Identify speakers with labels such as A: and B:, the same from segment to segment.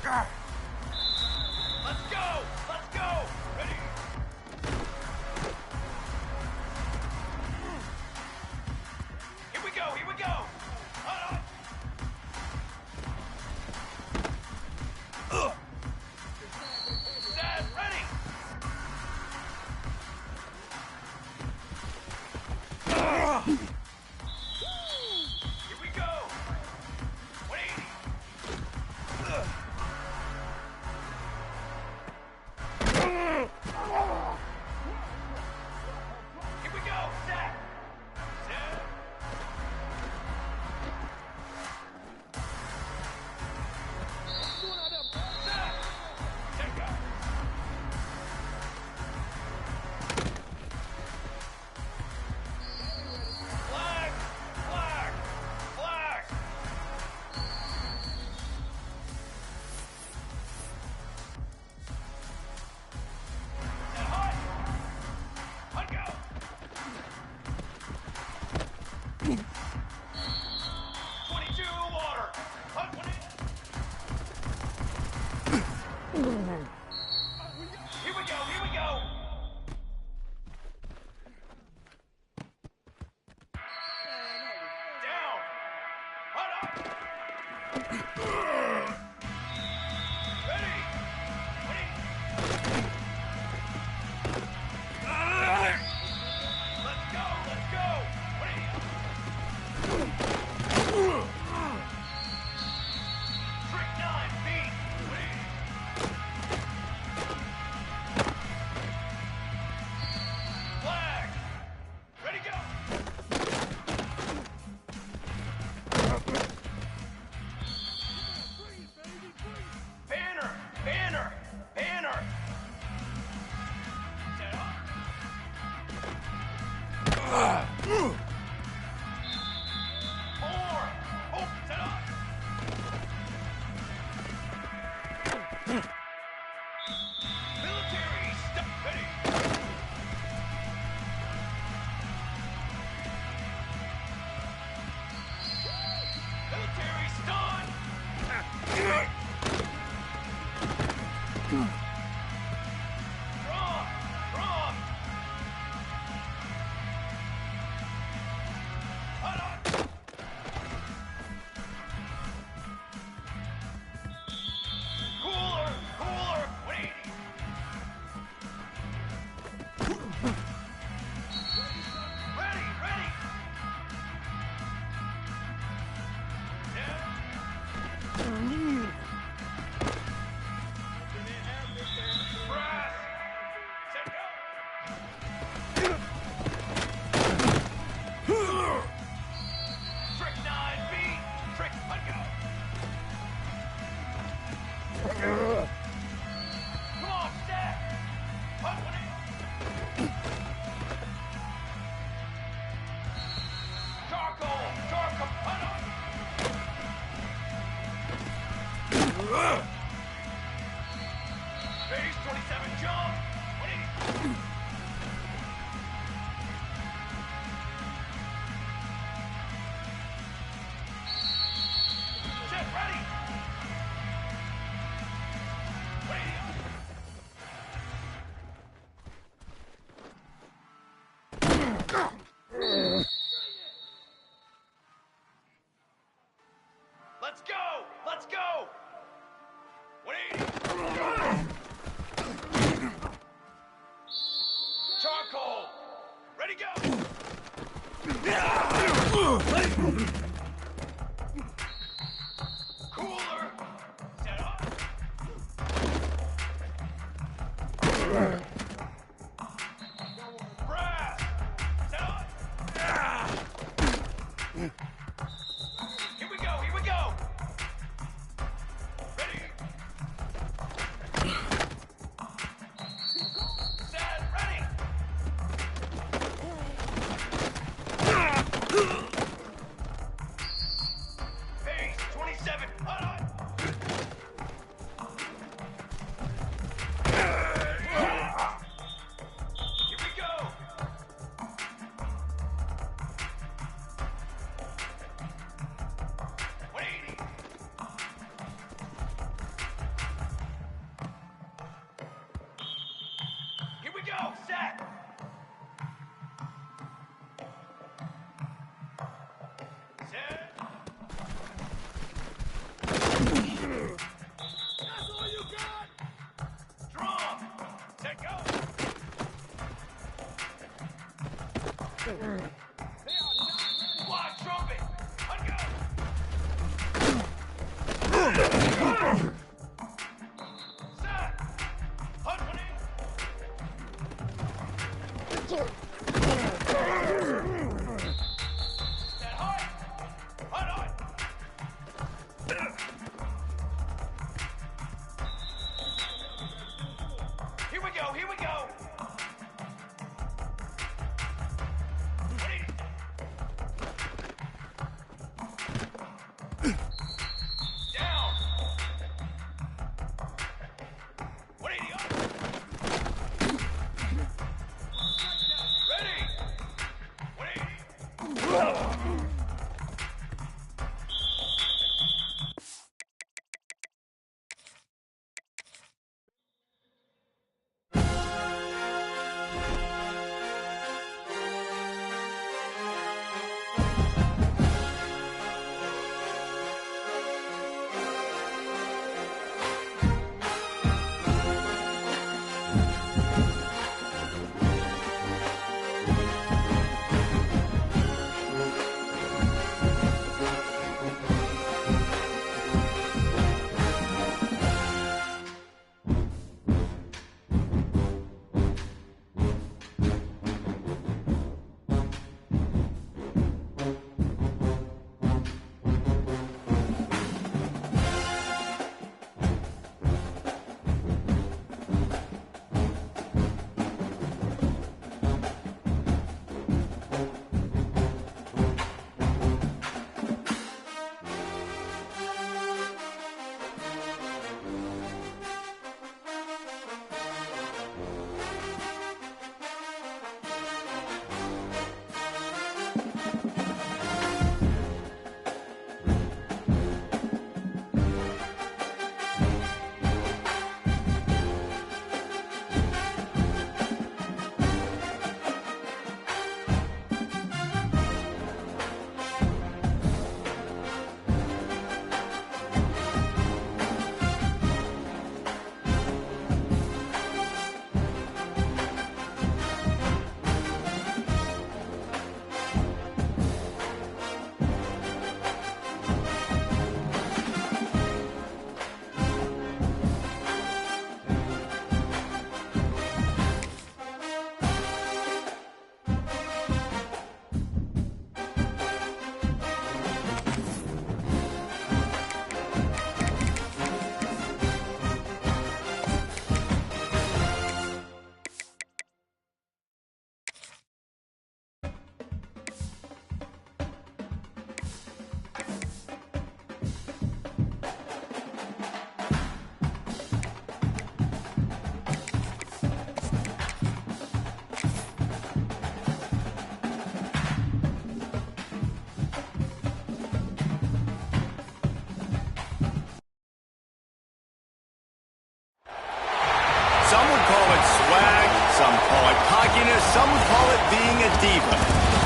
A: Let's go! Let's go! Ready? Here we go! Here we go! Hold on! Set! Ready! Here we go! 180! Here we go! Set! Set! Set! Take out! Flag! Flag! Flag! Set hot! Hot go! 22 water! Hot 20! Here we go! Here we go! Down! Hot up! Ready! Ready! Let's go! Let's go! Ready! Trick 9 feet! Ready! Flag! Ready, go! Banner! Banner! Banner! Set up! Four! Oh, set up! Military stop! Ready! Military stun! Wrong! Wrong! Hold on! Cooler! Cooler! 180! Ready! Ready! Set! Brass! Set, go! Trick 9 feet! Trick, let go! Come on, set! Hot 180! Charcoal! Charcoal! Hot on! Base 27 jump! 180! Set, ready! 180! Let's go! Let's go! 180! Charcoal! Ready, go! Cooler! Set up! Brass! Set up! Here we go! Here we go! Ready! Set! Ready!
B: Some would call it being a diva.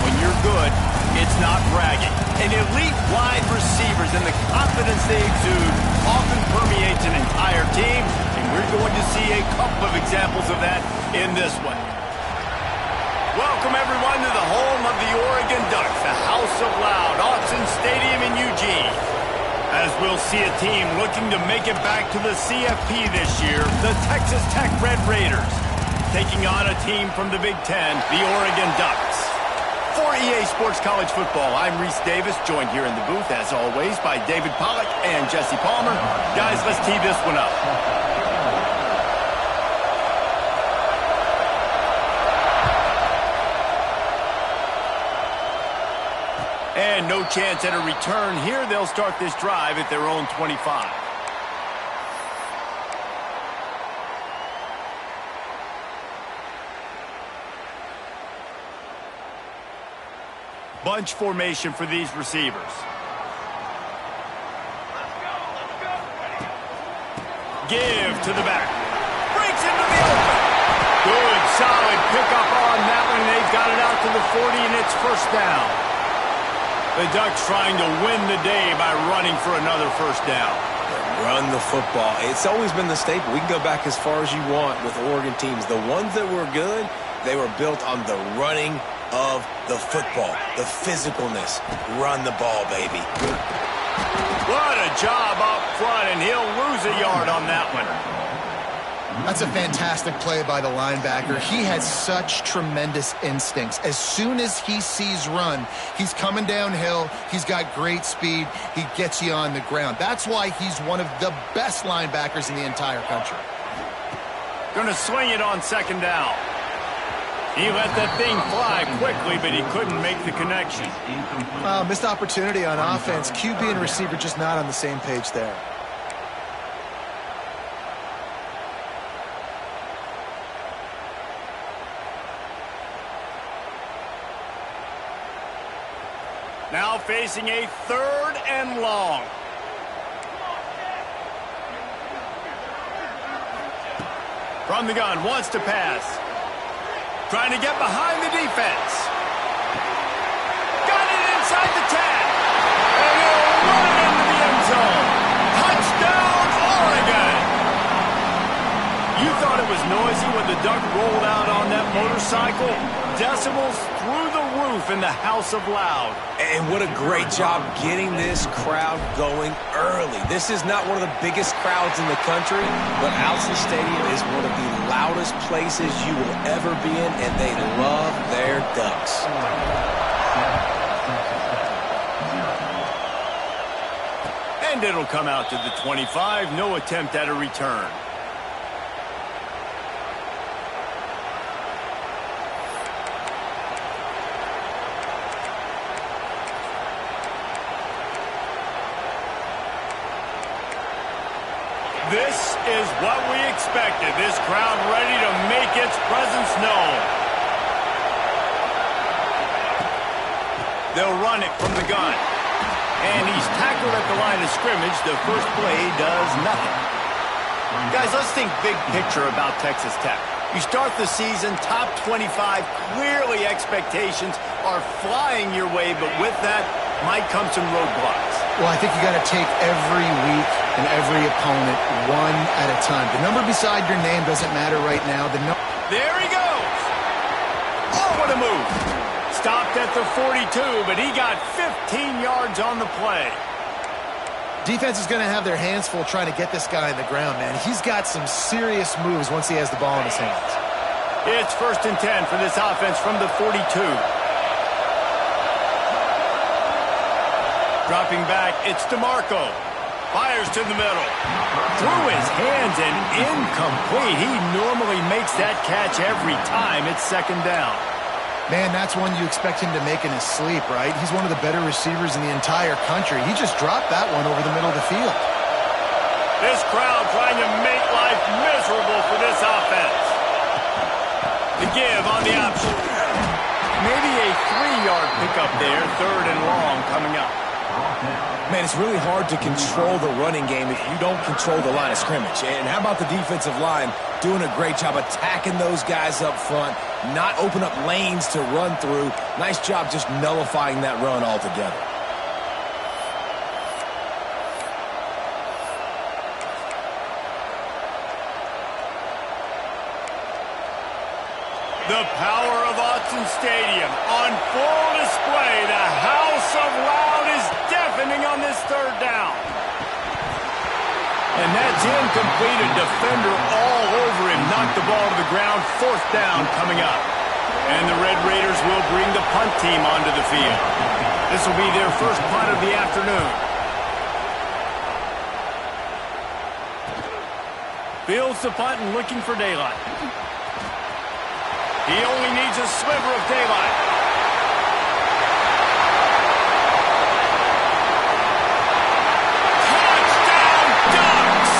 B: When you're good, it's not bragging. And elite wide receivers and the confidence they exude often permeates an entire team, and we're going to see a couple of examples of that in this one. Welcome, everyone, to the home of the Oregon Ducks, the House of Loud, Autzen Stadium in Eugene. As we'll see a team looking to make it back to the CFP this year, the Texas Tech Red Raiders, taking on a team from the Big Ten, the Oregon Ducks. For EA Sports College Football, I'm Reese Davis, joined here in the booth, as always, by David Pollack and Jesse Palmer. Guys, let's tee this one up. And no chance at a return here. They'll start this drive at their own 25. Bunch formation for these receivers. Give to the back. Breaks into the open. Good, solid pickup on that one. They've got it out to the 40, and it's first down. The Ducks trying to win the day by running for another first down.
C: Run the football. It's always been the staple. We can go back as far as you want with Oregon teams. The ones that were good, they were built on the running of the football, the physicalness. Run the ball, baby.
B: What a job up front, and he'll lose a yard on that one.
D: That's a fantastic play by the linebacker. He has such tremendous instincts. As soon as he sees run, he's coming downhill. He's got great speed. He gets you on the ground. That's why he's one of the best linebackers in the entire country.
B: Going to swing it on second down. He let that thing fly quickly, but he couldn't make the connection.
D: Missed opportunity on offense. QB and receiver just not on the same page there.
B: Now facing a third and long. From the gun, wants to pass. Trying to get behind the defense. Got it inside the 10. And he'll run it into the end zone. Touchdown, Oregon! You thought it was noisy when the Duck rolled out on that motorcycle? Decibels through the roof in the House of Loud.
C: And what a great job getting this crowd going early. This is not one of the biggest crowds in the country, but Autzen Stadium is one of the loudest places you will ever be in, and they love their Ducks.
B: And it'll come out to the 25. No attempt at a return. This is what we expected. This crowd ready to make its presence known. They'll run it from the gun. And he's tackled at the line of scrimmage. The first play does nothing. Guys, let's think big picture about Texas Tech. You start the season top 25. Clearly expectations are flying your way, but with that might come some roadblocks.
D: Well, I think you got to take every week and every opponent one at a time. The number beside your name doesn't matter right now.
B: There he goes. Oh, what a move. Stopped at the 42, but he got 15 yards on the play.
D: Defense is going to have their hands full trying to get this guy on the ground, man. He's got some serious moves once he has the ball in his hands.
B: It's 1st and 10 for this offense from the 42. Dropping back, it's DeMarco. Fires to the middle. Through his hands and incomplete. He normally makes that catch every time. It's second down.
D: Man, that's one you expect him to make in his sleep, right? He's one of the better receivers in the entire country. He just dropped that one over the middle of the field.
B: This crowd trying to make life miserable for this offense. The give on the option. Maybe a 3-yard pickup there. 3rd and long coming up.
C: Man, it's really hard to control the running game if you don't control the line of scrimmage. And how about the defensive line doing a great job attacking those guys up front, not open up lanes to run through. Nice job just nullifying that run altogether.
B: The power of Autzen Stadium on full display. The house of loud is deafening on this third down. And that's incomplete. A defender all over him. Knocked the ball to the ground. Fourth down coming up. And the Red Raiders will bring the punt team onto the field. This will be their first punt of the afternoon. Fields the punt and looking for daylight. He only needs a sliver of daylight. Touchdown, Ducks!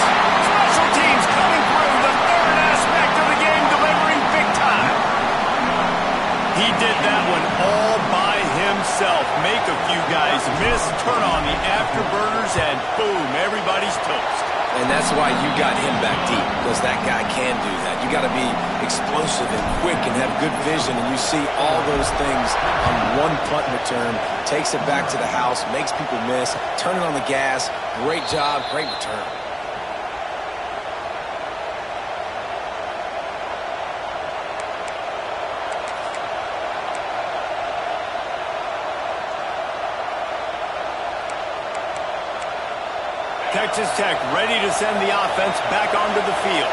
B: Special teams coming through, the third aspect of the game, delivering big time. He did that one all by himself. Make a few guys miss, turn on the afterburners, and boom, everybody's toast.
C: And that's why you got him back deep, because that guy can do that. You got to be explosive and quick and have good vision, and you see all those things on one punt return. Takes it back to the house, makes people miss, turning on the gas. Great job, great return.
B: Texas Tech ready to send the offense back onto the field.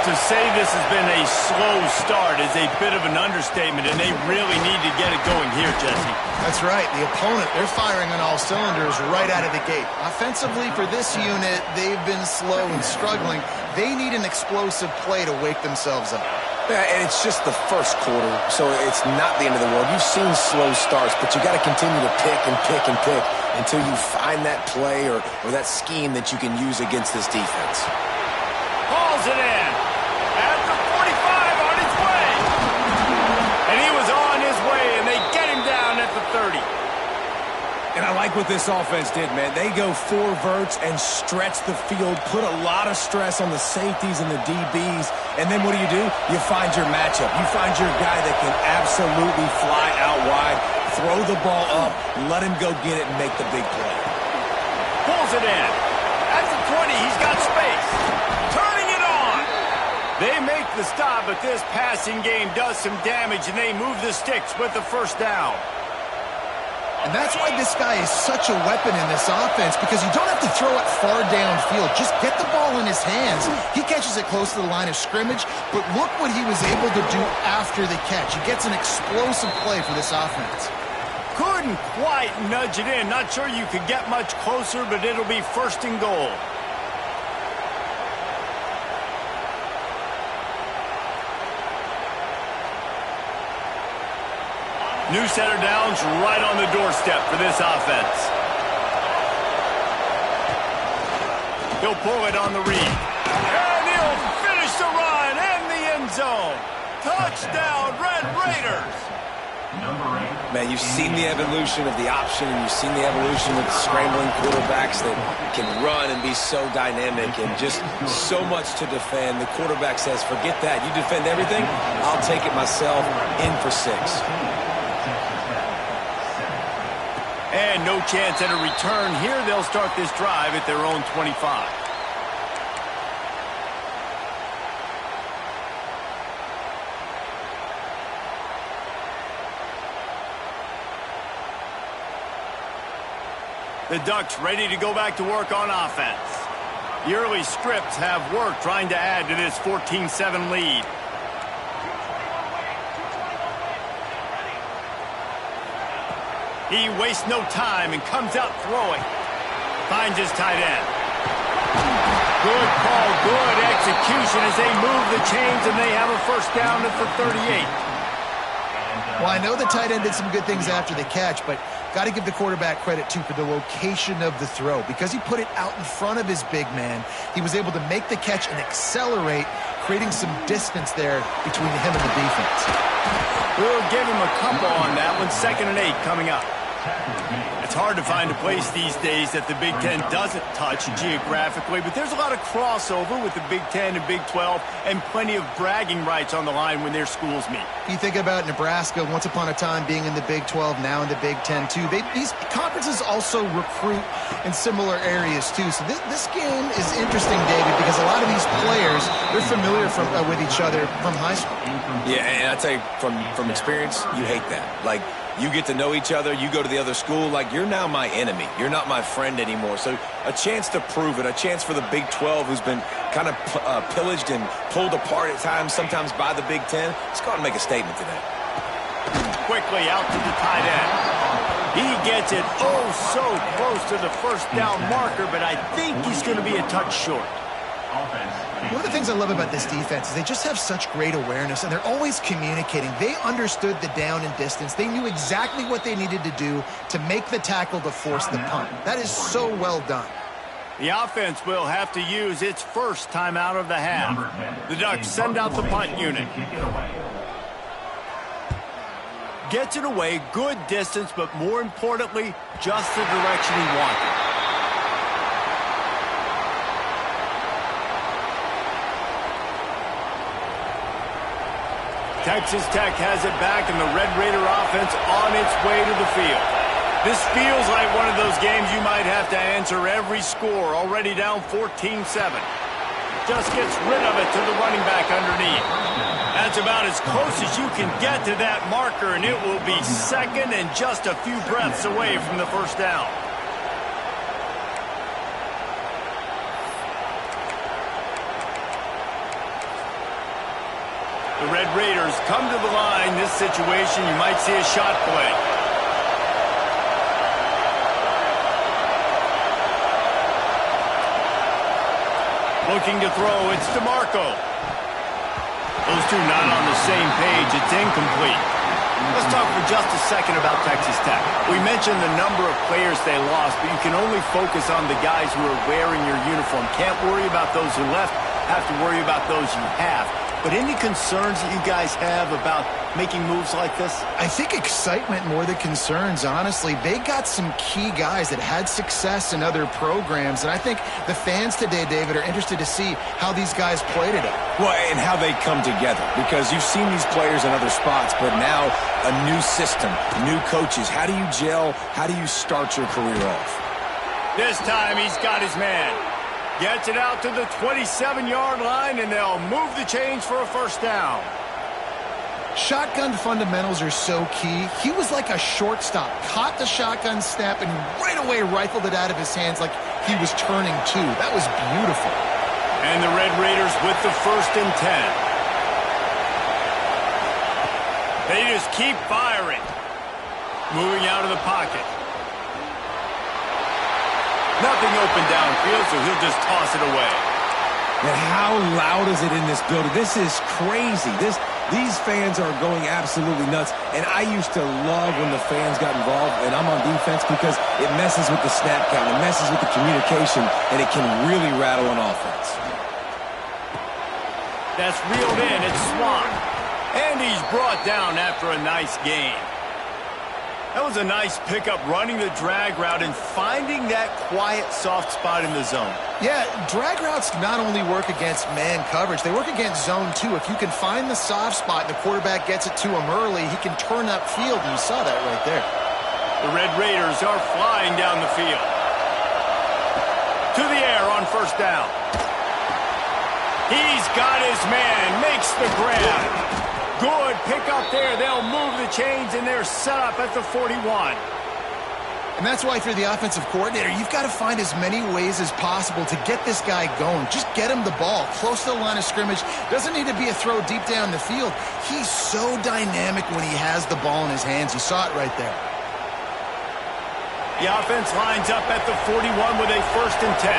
B: To say this has been a slow start is a bit of an understatement, and they really need to get it going here, Jesse.
D: That's right. The opponent, they're firing on all cylinders right out of the gate. Offensively, for this unit, they've been slow and struggling. They need an explosive play to wake themselves up.
C: Yeah, and it's just the first quarter, so it's not the end of the world. You've seen slow starts, but you got to continue to pick and pick and pick until you find that play or that scheme that you can use against this defense.
B: Hauls it in. At the 45 on his way. And he was on his way, and they get him down at the 30.
C: And I like what this offense did, man. They go four verts and stretch the field, put a lot of stress on the safeties and the DBs, and then what do? You find your matchup. You find your guy that can absolutely fly out wide, throw the ball up, let him go get it and make the big play.
B: Pulls it in. At the 20, he's got space. Turning it on. They make the stop, but this passing game does some damage, and they move the sticks with the first down.
D: And that's why this guy is such a weapon in this offense, because you don't have to throw it far downfield. Just get the ball in his hands. He catches it close to the line of scrimmage, but look what he was able to do after the catch. He gets an explosive play for this offense.
B: Couldn't quite nudge it in. Not sure you could get much closer, but it'll be first and goal. New set of downs right on the doorstep for this offense. He'll pull it on the read. And he'll finish the run in the end zone. Touchdown, Red Raiders.
C: Man, you've seen the evolution of the option, and you've seen the evolution of the scrambling quarterbacks that can run and be so dynamic and just so much to defend. The quarterback says, forget that. You defend everything, I'll take it myself. In for 6.
B: And no chance at a return here. They'll start this drive at their own 25. The Ducks ready to go back to work on offense. The early scripts have worked trying to add to this 14-7 lead. He wastes no time and comes out throwing. Finds his tight end. Good call, good execution as they move the chains, and they have a first down at the 38.
D: Well, I know the tight end did some good things after the catch, but got to give the quarterback credit, too, for the location of the throw. Because he put it out in front of his big man, he was able to make the catch and accelerate, creating some distance there between him and the defense.
B: We'll give him a couple on that one. 2nd and 8 coming up. It's hard to find a place these days that the Big Ten doesn't touch geographically, but there's a lot of crossover with the Big Ten and Big 12 and plenty of bragging rights on the line when their schools meet.
D: You think about Nebraska, once upon a time being in the Big 12, now in the Big 10 too. These conferences also recruit in similar areas too. So this game is interesting, David, because a lot of these players, they're familiar with each other from high school.
C: Yeah, and I tell you, from experience, you hate that. Like, you get to know each other, you go to the other school, like, you're now my enemy. You're not my friend anymore. So a chance to prove it, a chance for the Big 12, who's been kind of pillaged and pulled apart at times, sometimes by the Big 10. Let's go out and make a statement today.
B: Quickly out to the tight end. He gets it so close to the first down marker, but I think he's going to be a touch short.
D: One of the things I love about this defense is they just have such great awareness, and they're always communicating. They understood the down and distance. They knew exactly what they needed to do to make the tackle to force the punt. That is so well done.
B: The offense will have to use its first time out of the half. The Ducks send out the punt unit. Gets it away, good distance, but more importantly, just the direction he wanted. Texas Tech has it back, and the Red Raider offense on its way to the field. This feels like one of those games you might have to answer every score, already down 14-7. Just gets rid of it to the running back underneath. That's about as close as you can get to that marker, and it will be second and just a few breaths away from the first down. The Red Raiders come to the line. This situation, you might see a shot play. Looking to throw, it's DeMarco. Those two not on the same page. It's incomplete. Let's talk for just a second about Texas Tech. We mentioned the number of players they lost, but you can only focus on the guys who are wearing your uniform. Can't worry about those who left. Have to worry about those you have. But any concerns that you guys have about making moves like this?
D: I think excitement more than concerns, honestly. They got some key guys that had success in other programs, and I think the fans today, David, are interested to see how these guys play today.
C: Well, and how they come together, because you've seen these players in other spots, but now a new system, new coaches. How do you gel? How do you start your career off?
B: This time he's got his man. Gets it out to the 27-yard line, and they'll move the chains for a first down.
D: Shotgun fundamentals are so key. He was like a shortstop. Caught the shotgun snap and right away rifled it out of his hands like he was turning two. That was beautiful.
B: And the Red Raiders with the 1st and 10. They just keep firing. Moving out of the pocket. Nothing open downfield, so he'll just toss it away.
C: And how loud is it in this building? This is crazy. These fans are going absolutely nuts. And I used to love when the fans got involved, and I'm on defense, because it messes with the snap count, it messes with the communication, and it can really rattle an offense.
B: That's reeled in. It's Swan. And he's brought down after a nice gain. That was a nice pickup, running the drag route and finding that quiet, soft spot in the zone.
D: Yeah, drag routes not only work against man coverage, they work against zone too. If you can find the soft spot and the quarterback gets it to him early, he can turn upfield, and you saw that right there.
B: The Red Raiders are flying down the field. To the air on first down. He's got his man, makes the grab. Good pick up there. They'll move the chains, and they're set up at the 41.
D: And that's why if you're the offensive coordinator, you've got to find as many ways as possible to get this guy going. Just get him the ball close to the line of scrimmage. Doesn't need to be a throw deep down the field. He's so dynamic when he has the ball in his hands. You saw it right there.
B: The offense lines up at the 41 with a 1st and 10.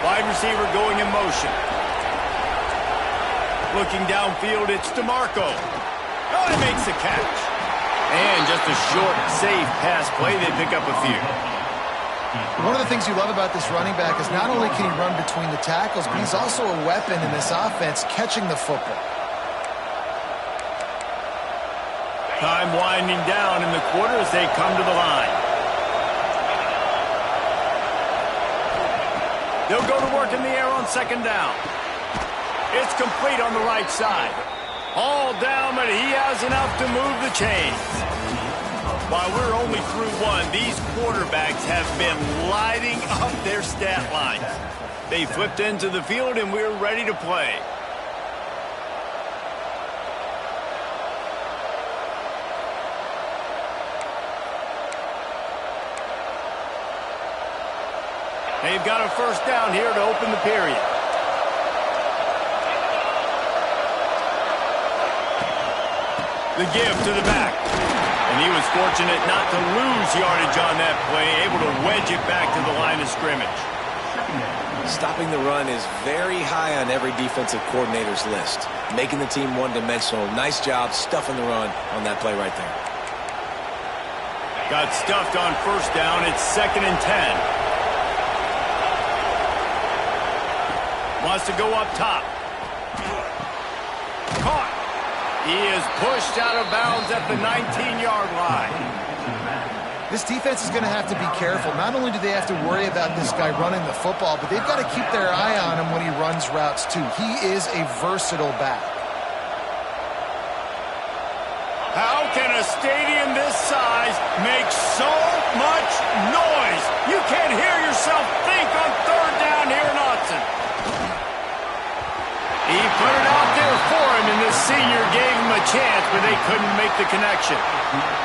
B: Wide receiver going in motion. Looking downfield, it's DeMarco. Oh, he makes the catch. And just a short, safe pass play. They pick up a few.
D: One of the things you love about this running back is not only can he run between the tackles, but he's also a weapon in this offense, catching the football.
B: Time winding down in the quarter as they come to the line. They'll go to work in the air on second down. It's complete on the right side. All down, but he has enough to move the chains. While we're only through one, these quarterbacks have been lighting up their stat lines. They flipped into the field, and we're ready to play. They've got a first down here to open the period. The give to the back. And he was fortunate not to lose yardage on that play, able to wedge it back to the line of scrimmage.
C: Stopping the run is very high on every defensive coordinator's list. Making the team one-dimensional. Nice job stuffing the run on that play right there.
B: Got stuffed on first down. It's 2nd and 10. Wants to go up top. Caught. He is pushed out of bounds at the 19-yard line.
D: This defense is going to have to be careful. Not only do they have to worry about this guy running the football, but they've got to keep their eye on him when he runs routes too. He is a versatile back.
B: How can a stadium this size make so much noise? You can't hear yourself think on third down here in Austin. He put it out there for him, and this senior gave him a chance, but they couldn't make the connection.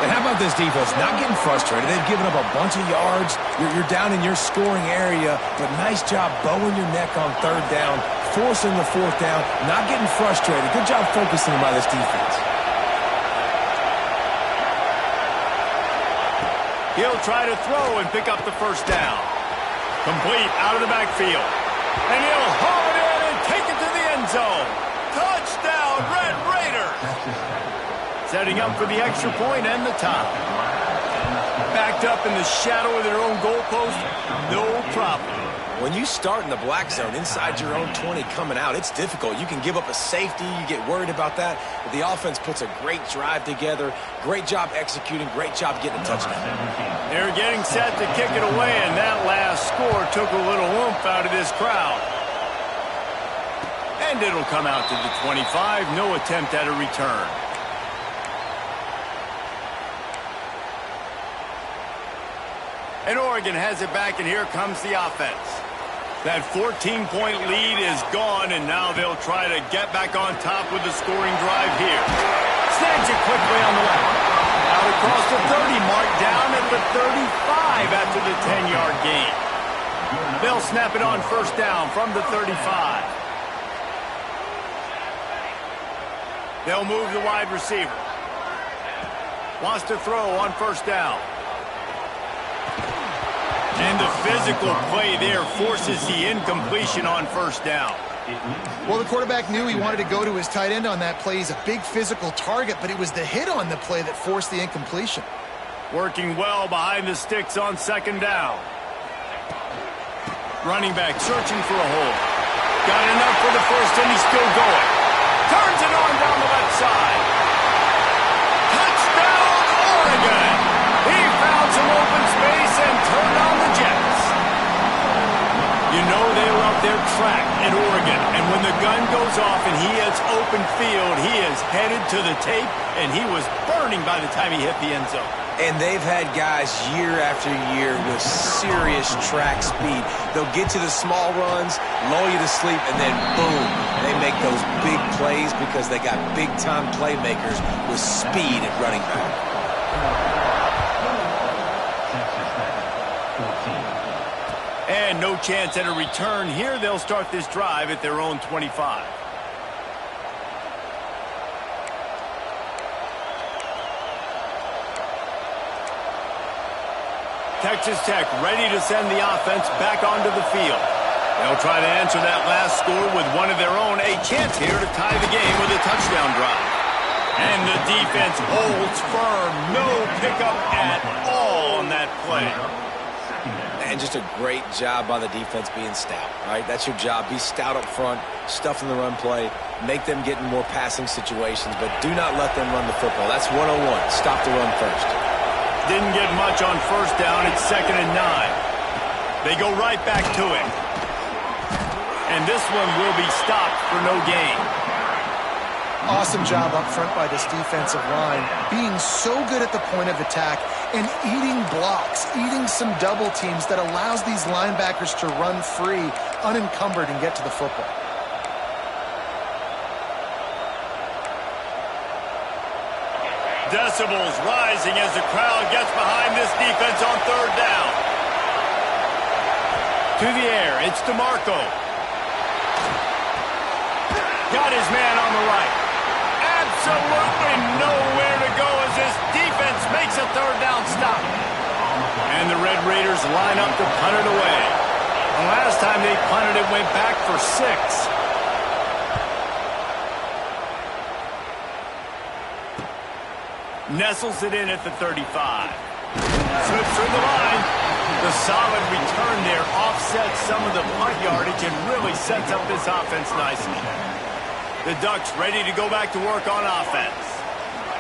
C: And how about this defense? Not getting frustrated. They've given up a bunch of yards. You're down in your scoring area, but nice job bowing your neck on third down, forcing the fourth down, not getting frustrated. Good job focusing by this defense.
B: He'll try to throw and pick up the first down. Complete out of the backfield. And he'll haul it in and take it to the end zone. Touchdown, Red Raiders! Setting up for the extra point and the top. Backed up in the shadow of their own goalpost, no problem.
C: When you start in the black zone inside your own 20 coming out, it's difficult. You can give up a safety. You get worried about that. But the offense puts a great drive together. Great job executing. Great job getting a touchdown.
B: They're getting set to kick it away, and that last score took a little oomph out of this crowd. And it'll come out to the 25. No attempt at a return. And Oregon has it back, and here comes the offense. That 14-point lead is gone, and now they'll try to get back on top with the scoring drive here. Snags it quickly on the left. Out across the 30 mark, down at the 35 after the 10-yard gain. They'll snap it on first down from the 35. They'll move the wide receiver. Wants to throw on first down. And the physical play there forces the incompletion on first down.
D: Well, the quarterback knew he wanted to go to his tight end on that play. He's a big physical target, but it was the hit on the play that forced the incompletion.
B: Working well behind the sticks on second down. Running back searching for a hole. Got enough for the first, and he's still going. Turns it on down the left side. Touchdown, Oregon! He found some open space and turned on the Jets. You know they love their track at Oregon, and when the gun goes off and he hits open field, he is headed to the tape, and he was burning by the time he hit the end zone.
C: And they've had guys year after year with serious track speed. They'll get to the small runs, lull you to sleep, and then boom, they make those big plays because they got big-time playmakers with speed at running back.
B: And no chance at a return here. They'll start this drive at their own 25. Texas Tech ready to send the offense back onto the field. They'll try to answer that last score with one of their own. A chance here to tie the game with a touchdown drive. And the defense holds firm. No pickup at all on that play.
C: And just a great job by the defense being stout, right? That's your job. Be stout up front, stuff in the run play, make them get in more passing situations, but do not let them run the football. That's 101. Stop the run first.
B: Didn't get much on first down. It's 2nd and 9. They go right back to it. And this one will be stopped for no gain.
D: Awesome job up front by this defensive line, being so good at the point of attack and eating blocks, eating some double teams that allows these linebackers to run free, unencumbered, and get to the football.
B: Decibels rising as the crowd gets behind this defense on 3rd down. To the air, it's DeMarco. Got his man on the right. Absolutely nowhere to go as this defense makes a 3rd down stop. And the Red Raiders line up to punt it away. The last time they punted it went back for 6. Nestles it in at the 35. Slips through the line. The solid return there offsets some of the punt yardage and really sets up this offense nicely. The Ducks ready to go back to work on offense.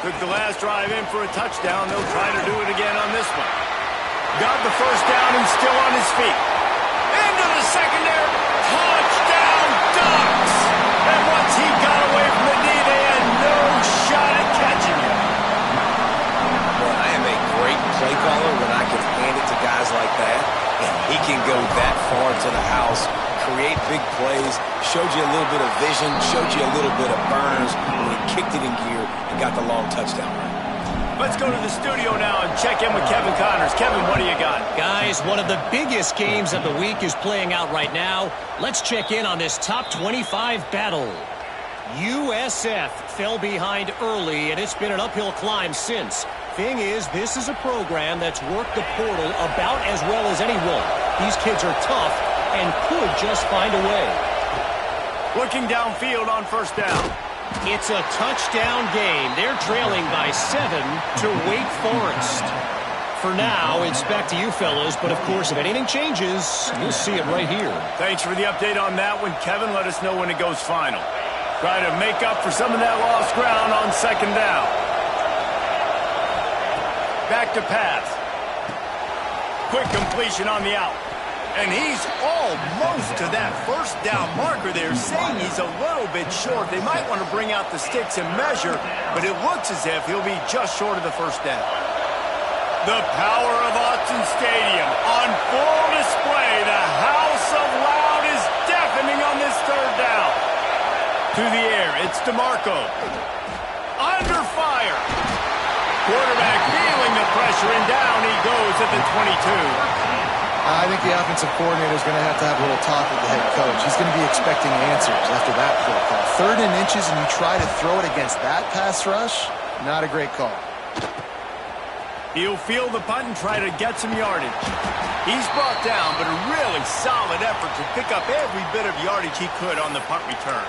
B: Took the last drive in for a touchdown. They'll try to do it again on this one. Got the first down and still on his feet. Into the secondary. Touchdown, Ducks! And once he got away from the knee, they had no shot at catching him.
C: Well, I am a great play caller when I can hand it to guys like that. And he can go that far to the house, create big plays, showed you a little bit of vision, showed you a little bit of burners when he kicked it in gear and got the long touchdown run.
B: Let's go to the studio now and check in with Kevin Connors. Kevin, what do you got?
E: Guys, one of the biggest games of the week is playing out right now. Let's check in on this top 25 battle. USF fell behind early, and it's been an uphill climb since. Thing is, this is a program that's worked the portal about as well as anyone. These kids are tough and could just find a way.
B: Looking downfield on first down.
E: It's a touchdown game. They're trailing by 7 to Wake Forest. For now, it's back to you fellas, but of course, if anything changes, you'll see it right here.
B: Thanks for the update on that one, Kevin. Let us know when it goes final. Try to make up for some of that lost ground on 2nd down. Back to pass. Quick completion on the out. And he's almost to that first down marker there, saying he's a little bit short. They might want to bring out the sticks and measure, but it looks as if he'll be just short of the first down. The power of Autzen Stadium on full display. The house of loud is deafening on this 3rd down. To the air, it's DeMarco. Under fire. Quarterback feeling the pressure, and down he goes at the 22.
D: I think the offensive coordinator is going to have a little talk with the head coach. He's going to be expecting answers after that play call. 3rd and inches, and you try to throw it against that pass rush? Not a great call.
B: He'll field the punt and try to get some yardage. He's brought down, but a really solid effort to pick up every bit of yardage he could on the punt return.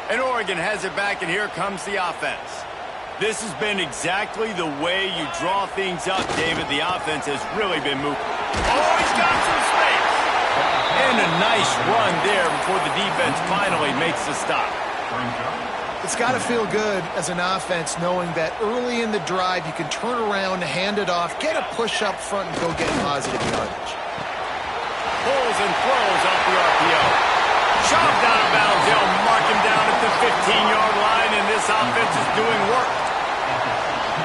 B: And Oregon has it back, and here comes the offense. This has been exactly the way you draw things up, David. The offense has really been moving. Oh, he's got some space. And a nice run there before the defense finally makes the stop.
D: It's got to feel good as an offense knowing that early in the drive you can turn around, hand it off, get a push up front, and go get positive yardage.
B: Pulls and throws off the RPO. Chopped out of bounds. They'll mark him down at the 15-yard line, and this offense is doing work.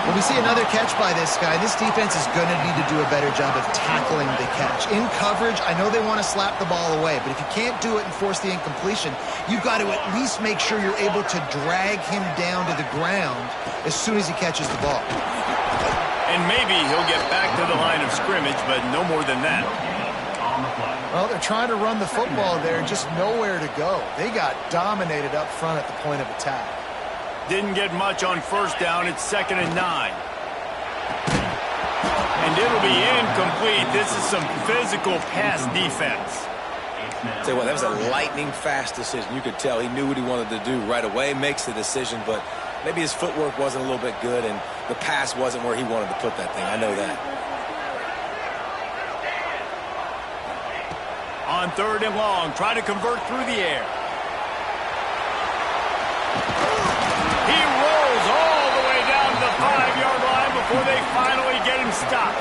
D: When we see another catch by this guy, this defense is going to need to do a better job of tackling the catch. In coverage, I know they want to slap the ball away, but if you can't do it and force the incompletion, you've got to at least make sure you're able to drag him down to the ground as soon as he catches the ball.
B: And maybe he'll get back to the line of scrimmage, but no more than that.
D: Well, they're trying to run the football there, just nowhere to go. They got dominated up front at the point of attack.
B: Didn't get much on first down. It's 2nd and 9. And it'll be incomplete. This is some physical pass defense.
C: Tell you what, that was a lightning fast decision. You could tell he knew what he wanted to do right away, makes the decision, but Maybe his footwork wasn't a little bit good, and the pass wasn't where he wanted to put that thing. I know that.
B: On 3rd and long, try to convert through the air. He rolls all the way down to the 5-yard line before they finally get him stopped.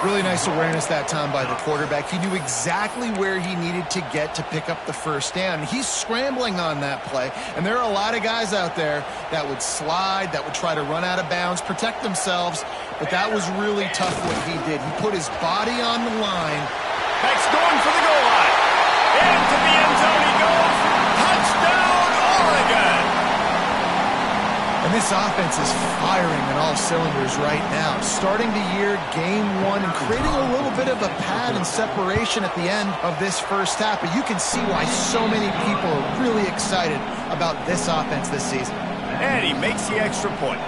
D: Really nice awareness that time by the quarterback. He knew exactly where he needed to get to pick up the first down. He's scrambling on that play, and there are a lot of guys out there that would slide, that would try to run out of bounds, protect themselves, but that was really tough what he did. He put his body on the line.
B: Beck's going for the goal line. Into the end zone he goes. Touchdown, Oregon!
D: And this offense is firing on all cylinders right now. Starting the year, game 1, and creating a little bit of a pad and separation at the end of this first half. But you can see why so many people are really excited about this offense this season.
B: And he makes the extra point.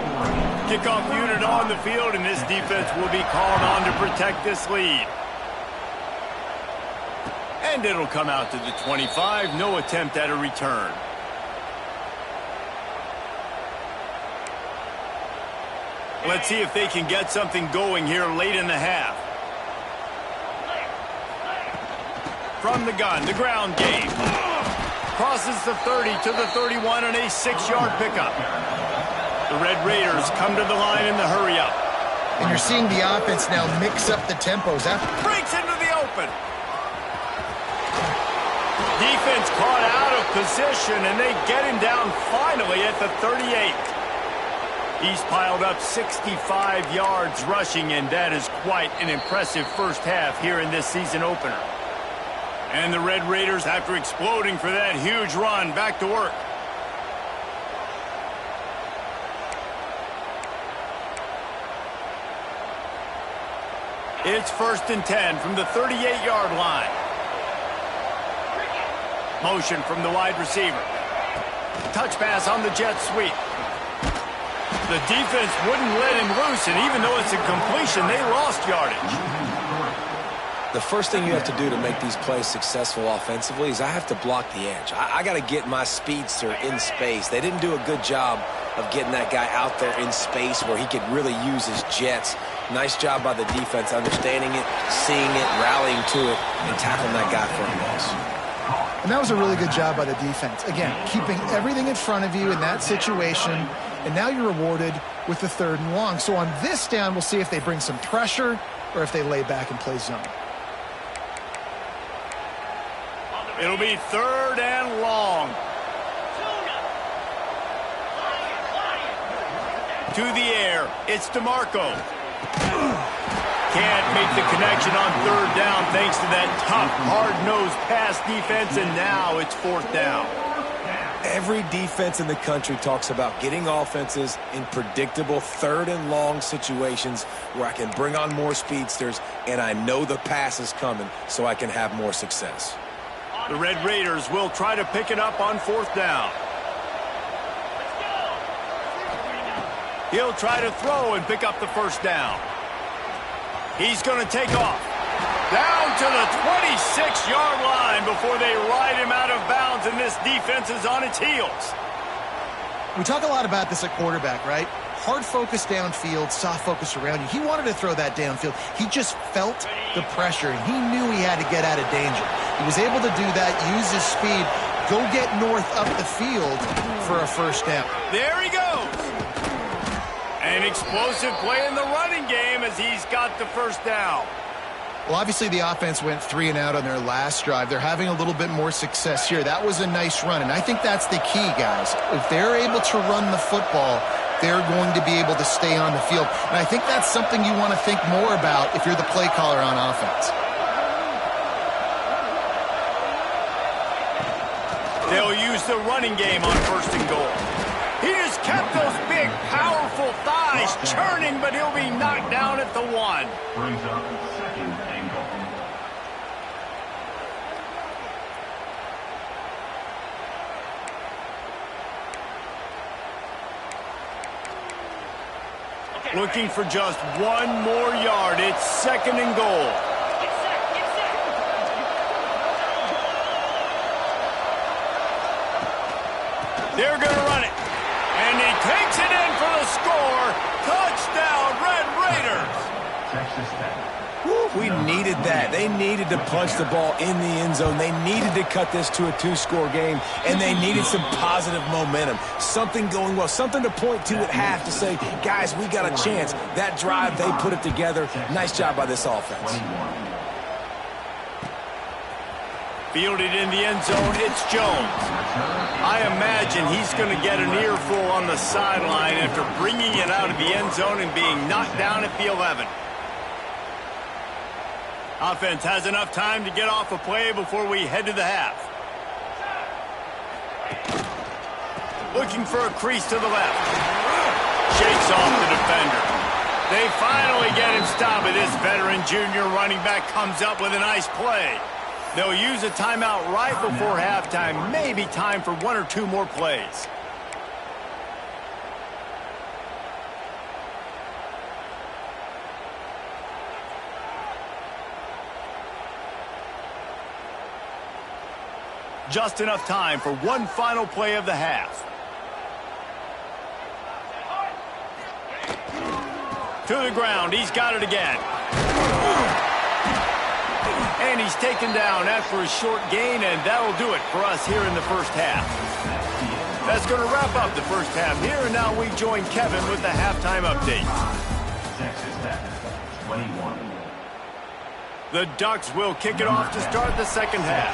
B: Kickoff unit on the field, and this defense will be called on to protect this lead. And it'll come out to the 25. No attempt at a return. Let's see if they can get something going here late in the half. From the gun, the ground game. Crosses the 30 to the 31 on a 6-yard pickup. The Red Raiders come to the line in the hurry up.
D: And you're seeing the offense now mix up the tempos.
B: Breaks into the open. Defense caught out of position, and they get him down finally at the 38. He's piled up 65 yards rushing, and that is quite an impressive first half here in this season opener. And the Red Raiders, after exploding for that huge run, back to work. It's 1st and 10 from the 38-yard line. Motion from the wide receiver. Touch pass on the jet sweep. The defense wouldn't let him loose, and even though it's a completion, they lost yardage.
C: The first thing you have to do to make these plays successful offensively is I have to block the edge. I got to get my speedster in space. They didn't do a good job of getting that guy out there in space where he could really use his jets. Nice job by the defense understanding it, seeing it, rallying to it, and tackling that guy for a loss.
D: And that was a really good job by the defense. Again, keeping everything in front of you in that situation, and now you're rewarded with the 3rd and long. So on this down, we'll see if they bring some pressure or if they lay back and play zone.
B: It'll be 3rd and long. To the air, it's DeMarco. Can't make the connection on 3rd down thanks to that tough, hard-nosed pass defense, and now it's 4th down.
C: Every defense in the country talks about getting offenses in predictable 3rd and long situations where I can bring on more speedsters and I know the pass is coming so I can have more success.
B: The Red Raiders will try to pick it up on 4th down. He'll try to throw and pick up the 1st down. He's going to take off. Down to the 26-yard line before they ride him out of bounds, and this defense is on its heels.
D: We talk a lot about this at quarterback, right? Hard focus downfield, soft focus around you. He wanted to throw that downfield. He just felt the pressure, and he knew he had to get out of danger. He was able to do that, use his speed, go get north up the field for a 1st down.
B: There he goes. An explosive play in the running game as he's got the 1st down.
D: Well, obviously the offense went 3 and out on their last drive. They're having a little bit more success here. That was a nice run, and I think that's the key, guys. If they're able to run the football, they're going to be able to stay on the field. And I think that's something you want to think more about if you're the play caller on offense.
B: They'll use the running game on 1st and goal. He just kept those big, powerful thighs churning, but he'll be knocked down at the 1.
A: Brings up 2nd and goal.
B: Looking for just 1 more yard. It's 2nd and goal. They're going to run it. And they
C: We needed that. They needed to punch the ball in the end zone. They needed to cut this to a 2-score game, and they needed some positive momentum. Something going well, something to point to at half to say, guys, we got a chance. That drive, they put it together. Nice job by this offense.
B: Fielded in the end zone, it's Jones. I imagine he's going to get an earful on the sideline after bringing it out of the end zone and being knocked down at the 11. Offense has enough time to get off a play before we head to the half. Looking for a crease to the left. Shakes off the defender. They finally get him stopped, but this veteran junior running back comes up with a nice play. They'll use a timeout right before halftime. Maybe time for 1 or 2 more plays. Just enough time for one final play of the half. To the ground, he's got it again. And he's taken down after a short gain, and that'll do it for us here in the first half. That's going to wrap up the first half here, and now we join Kevin with the halftime update.
A: Texas Tech, 21.
B: The Ducks will kick it off to start the second half.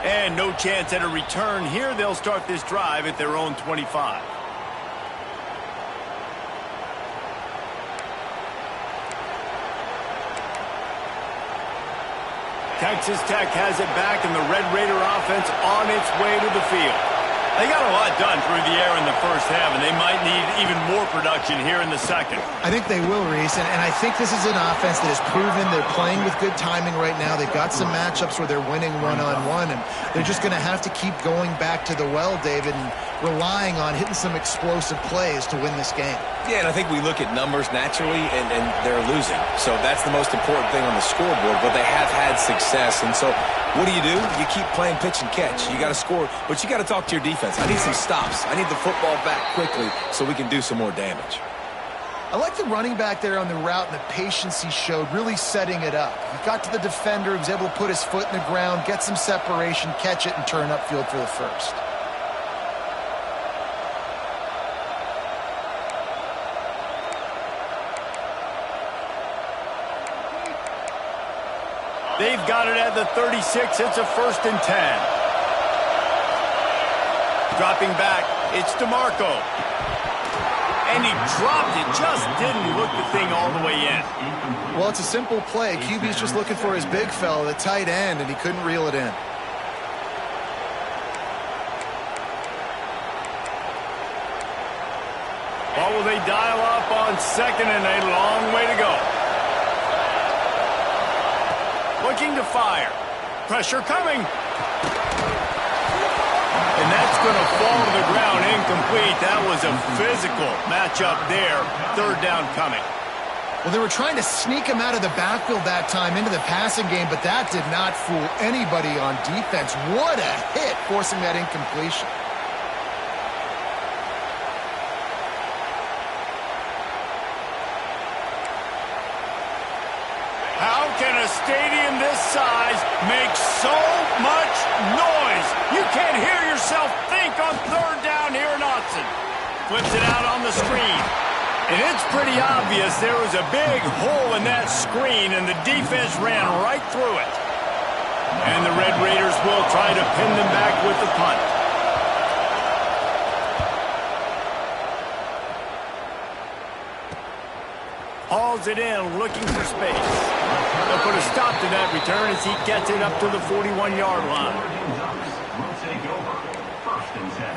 B: And no chance at a return here. They'll start this drive at their own 25. Texas Tech has it back, and the Red Raider offense on its way to the field. They got a lot done through the air in the first half, and they might need even more production here in the second.
D: I think they will, Reese, and I think this is an offense that has proven they're playing with good timing right now. They've got some matchups where they're winning one-on-one, and they're just going to have to keep going back to the well, David, and relying on hitting some explosive plays to win this game.
C: Yeah, and I think we look at numbers naturally, and they're losing. So that's the most important thing on the scoreboard, but they have had success. And so what do? You keep playing pitch and catch. You got to score, but you got to talk to your defense. I need some stops. I need the football back quickly so we can do some more damage.
D: I like the running back there on the route and the patience he showed, really setting it up. He got to the defender, he was able to put his foot in the ground, get some separation, catch it, and turn upfield for the first.
B: They've got it at the 36. It's a 1st and 10. Dropping back, it's DeMarco. And he dropped it, just didn't look the thing all the way in.
D: Well, it's a simple play. QB's just looking for his big fella, the tight end, and he couldn't reel it in.
B: Well, will they dial up on second, and a long way to go. Looking to fire. Pressure coming. And that's going to fall to the ground incomplete. That was a physical matchup there. 3rd down coming.
D: Well, they were trying to sneak him out of the backfield that time into the passing game, but that did not fool anybody on defense. What a hit, forcing that incompletion.
B: How can a stadium this size make so much noise? You can't hear yourself think on 3rd down here in Austin. Flips it out on the screen. And it's pretty obvious there was a big hole in that screen, and the defense ran right through it. And the Red Raiders will try to pin them back with the punt. Hauls it in, looking for space. They'll put a stop to that return as he gets it up to the 41-yard line.
A: Will take over. 1st and 10.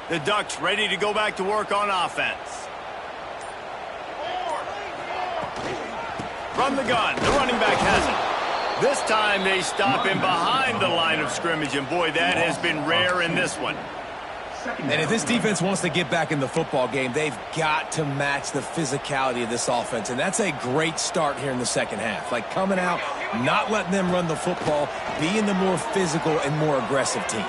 B: The Ducks ready to go back to work on offense. From the gun, the running back has it. This time they stop him behind the line of scrimmage, and boy, that has been rare in this one.
C: And if this defense wants to get back in the football game, they've got to match the physicality of this offense. And that's a great start here in the second half. Like coming out, not letting them run the football, being the more physical and more aggressive team.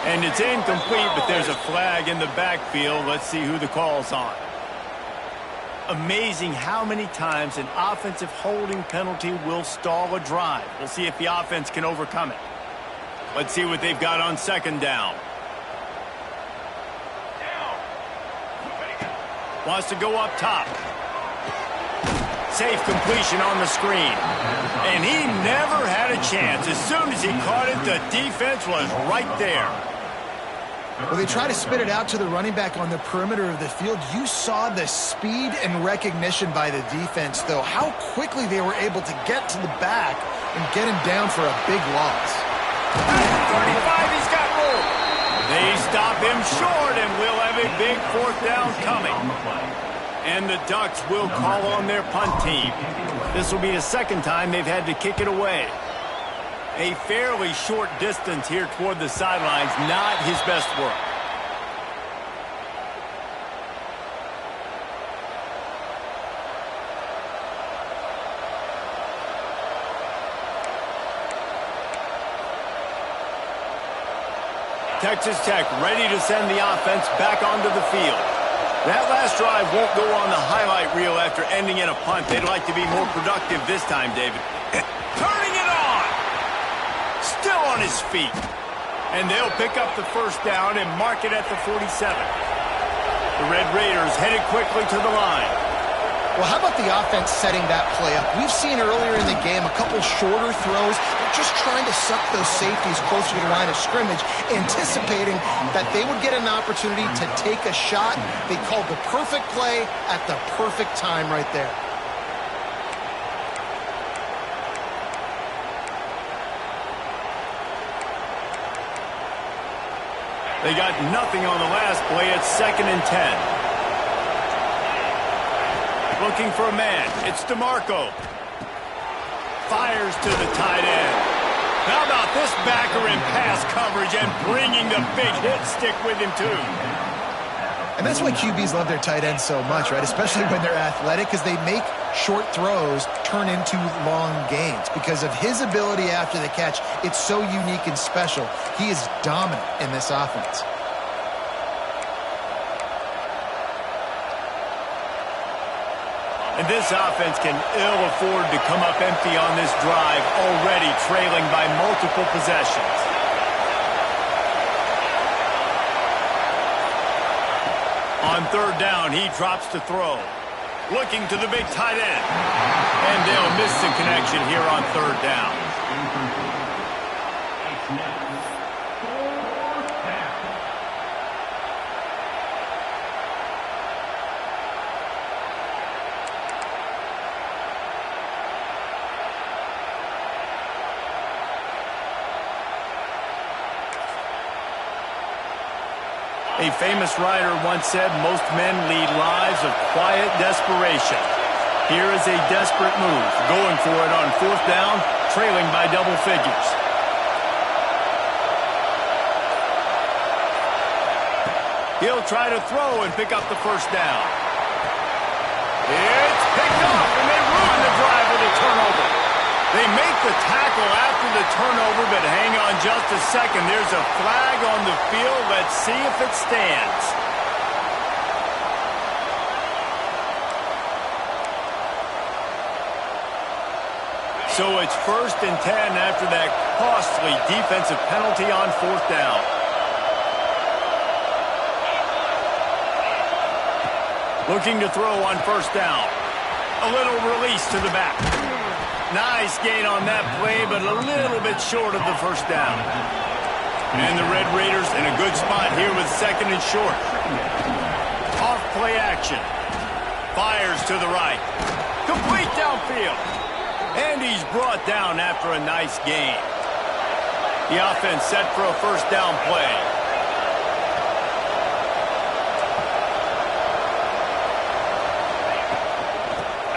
B: And it's incomplete, but there's a flag in the backfield. Let's see who the call's on. Amazing how many times an offensive holding penalty will stall a drive. We'll see if the offense can overcome it. Let's see what they've got on second down. Wants to go up top. Safe completion on the screen. And he never had a chance. As soon as he caught it, the defense was right there.
D: Well, they try to spit it out to the running back on the perimeter of the field. You saw the speed and recognition by the defense, though, how quickly they were able to get to the back and get him down for a big loss.
B: 35, he's got room. They stop him short, and we'll have a big fourth down coming. And the Ducks will call on their punt team. This will be the second time they've had to kick it away. A fairly short distance here toward the sidelines, not his best work. Texas Tech ready to send the offense back onto the field. That last drive won't go on the highlight reel after ending in a punt. They'd like to be more productive this time, David. Turning it on! Still on his feet. And they'll pick up the first down and mark it at the 47. The Red Raiders headed quickly to the line.
D: Well, how about the offense setting that play up? We've seen earlier in the game a couple shorter throws. They're just trying to suck those safeties closer to the line of scrimmage, anticipating that they would get an opportunity to take a shot. They called the perfect play at the perfect time right there.
B: They got nothing on the last play. It's 2nd and 10. Looking for a man. It's DeMarco. Fires to the tight end. How about this backer in pass coverage and bringing the big hit stick with him, too?
D: And that's why QBs love their tight ends so much, right? Especially when they're athletic, because they make short throws turn into long gains. Because of his ability after the catch, it's so unique and special. He is dominant in this offense.
B: And this offense can ill afford to come up empty on this drive, already trailing by multiple possessions. On third down, he drops to throw. Looking to the big tight end. And they'll miss the connection here on third down. A famous writer once said, most men lead lives of quiet desperation. Here is a desperate move, going for it on fourth down, trailing by double figures. He'll try to throw and pick up the first down. It's picked off, and they ruin the drive with a turnover. They make the tackle after the turnover, but hang on just a second. There's a flag on the field. Let's see if it stands. So it's 1st and 10 after that costly defensive penalty on fourth down. Looking to throw on first down. A little release to the back. Nice gain on that play, but a little bit short of the first down. And the Red Raiders in a good spot here with 2nd and short. Off play action. Fires to the right. Complete downfield. And he's brought down after a nice gain. The offense set for a first down play.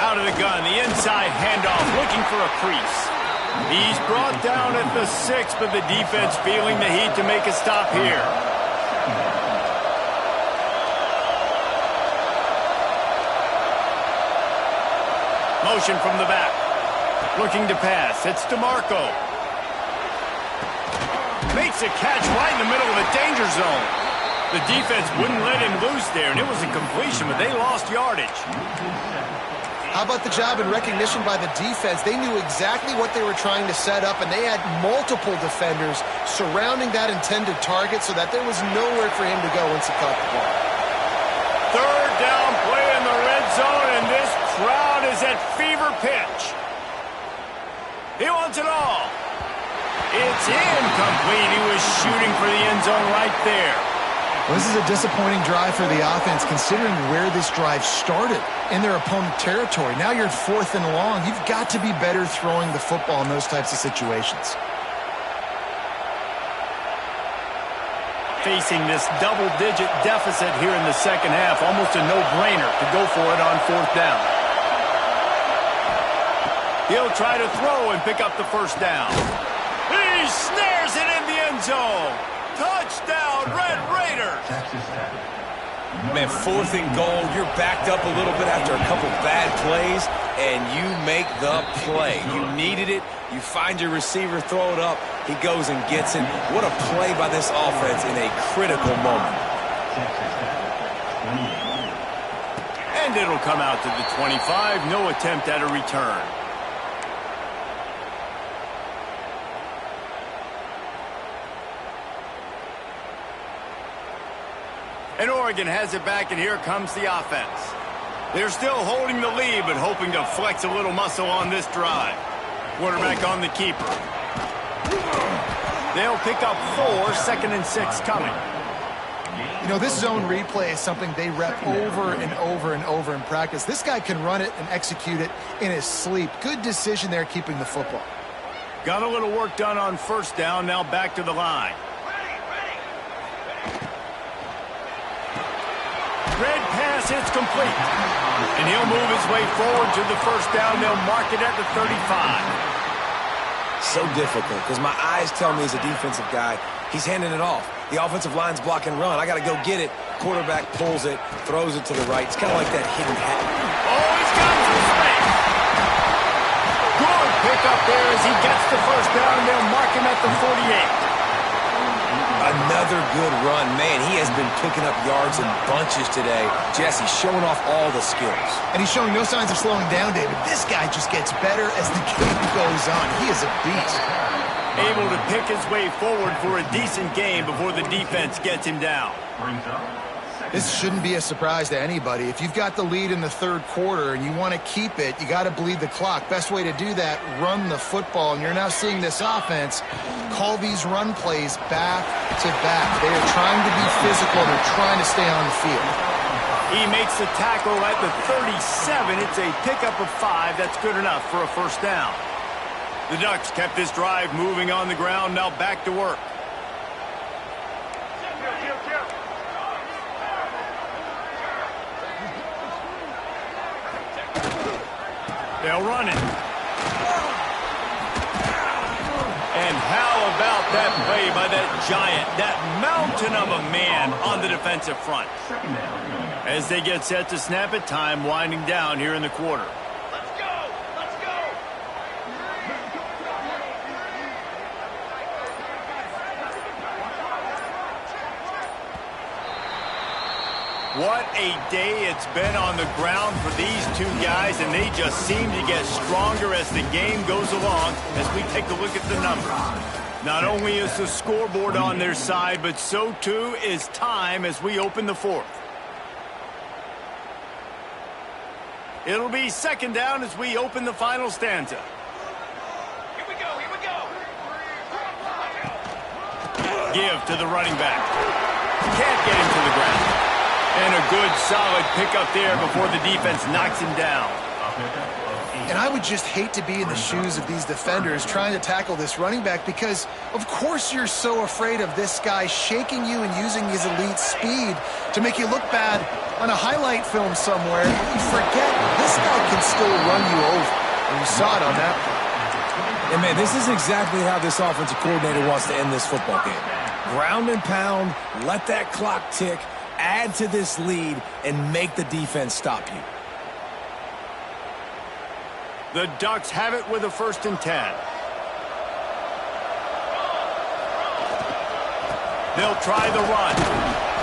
B: Out of the gun, the inside handoff, looking for a crease. He's brought down at the 6, but the defense feeling the heat to make a stop here. Motion from the back. Looking to pass. It's DeMarco. Makes a catch right in the middle of the danger zone. The defense wouldn't let him loose there, and it was a completion, but they lost yardage.
D: How about the job and recognition by the defense? They knew exactly what they were trying to set up, and they had multiple defenders surrounding that intended target so that there was nowhere for him to go once he caught the ball.
B: Third down play in the red zone, and this crowd is at fever pitch. He wants it all. It's incomplete. He was shooting for the end zone right there.
D: Well, this is a disappointing drive for the offense considering where this drive started in their opponent territory. Now you're at 4th and long. You've got to be better throwing the football in those types of situations.
B: Facing this double-digit deficit here in the second half, almost a no-brainer to go for it on 4th down. He'll try to throw and pick up the first down. He snares it in the end zone. Touchdown, Red Raiders!
C: Man, 4th and goal, you're backed up a little bit after a couple bad plays, and you make the play. You needed it. You find your receiver, throw it up. He goes and gets it. What a play by this offense in a critical moment.
B: And it'll come out to the 25. No attempt at a return. And Oregon has it back, and here comes the offense. They're still holding the lead, but hoping to flex a little muscle on this drive. Quarterback on the keeper. They'll pick up 4, 2nd and 6 coming.
D: You know, this zone replay is something they rep over and over and over in practice. This guy can run it and execute it in his sleep. Good decision there keeping the football.
B: Got a little work done on 1st down, now back to the line. Red pass, it's complete. And he'll move his way forward to the 1st down. They'll mark it at the 35.
C: So difficult because my eyes tell me as a defensive guy, he's handing it off. The offensive line's block and run. I got to go get it. Quarterback pulls it, throws it to the right. It's kind of like that hidden hat.
B: Oh, he's got some space. Good pick up there as he gets the 1st down, and they'll mark him at the 48.
C: Another good run. Man, he has been picking up yards in bunches today. Jesse showing off all the skills.
D: And he's showing no signs of slowing down, David. This guy just gets better as the game goes on. He is a beast.
B: Able to pick his way forward for a decent game before the defense gets him down.
D: This shouldn't be a surprise to anybody. If you've got the lead in the 3rd quarter and you want to keep it, you got to bleed the clock. Best way to do that, run the football. And you're now seeing this offense call these run plays back to back. They are trying to be physical. They're trying to stay on the field.
B: He makes the tackle at the 37. It's a pickup of 5. That's good enough for a 1st down. The Ducks kept this drive moving on the ground. Now back to work. They'll run it. And how about that play by that giant, that mountain of a man on the defensive front? As they get set to snap it, time winding down here in the quarter.
A: Let's go! Let's go!
B: What a day it's been on the ground for these two guys, and they just seem to get stronger as the game goes along as we take a look at the numbers. Not only is the scoreboard on their side, but so too is time as we open the 4th. It'll be 2nd down as we open the final stanza.
A: Here we go, here we go!
B: Give to the running back. Can't get him to the ground. And a good, solid pickup there before the defense knocks him down.
D: And I would just hate to be in the shoes of these defenders trying to tackle this running back because, of course, you're so afraid of this guy shaking you and using his elite speed to make you look bad on a highlight film somewhere. You forget this guy can still run you over. And you saw it on that play.
C: And, man, this is exactly how this offensive coordinator wants to end this football game. Ground and pound, let that clock tick, add to this lead, and make the defense stop you.
B: The Ducks have it with a 1st and 10. They'll try the run.